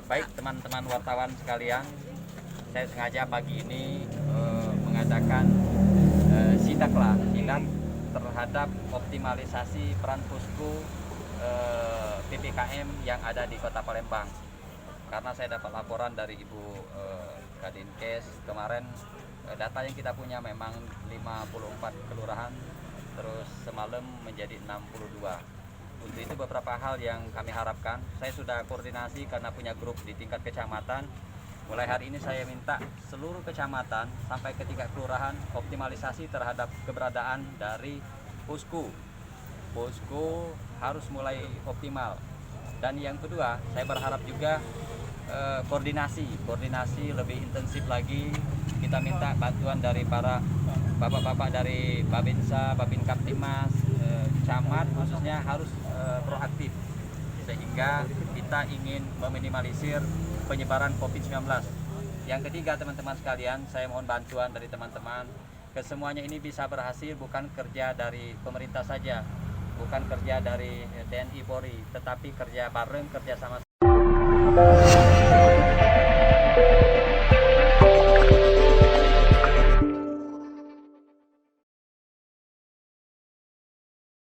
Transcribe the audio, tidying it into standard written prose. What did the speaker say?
Baik teman-teman wartawan sekalian, saya sengaja pagi ini mengadakan sidak terhadap optimalisasi peran posko PPKM yang ada di Kota Palembang. Karena saya dapat laporan dari Ibu Kadinkes kemarin, data yang kita punya memang 54 kelurahan, terus semalam menjadi 62. Untuk itu beberapa hal yang kami harapkan, saya sudah koordinasi karena punya grup di tingkat kecamatan. Mulai hari ini saya minta seluruh kecamatan sampai ke tingkat kelurahan optimalisasi terhadap keberadaan dari posko. Posko harus mulai optimal. Dan yang kedua, saya berharap juga koordinasi lebih intensif lagi. Kita minta bantuan dari para bapak-bapak dari Babinsa, Babin Kaptimas, camat khususnya harus proaktif, sehingga kita ingin meminimalisir penyebaran COVID-19. Yang ketiga, teman-teman sekalian, saya mohon bantuan dari teman-teman. Kesemuanya ini bisa berhasil bukan kerja dari pemerintah saja, bukan kerja dari TNI Polri, tetapi kerja bareng, kerja sama.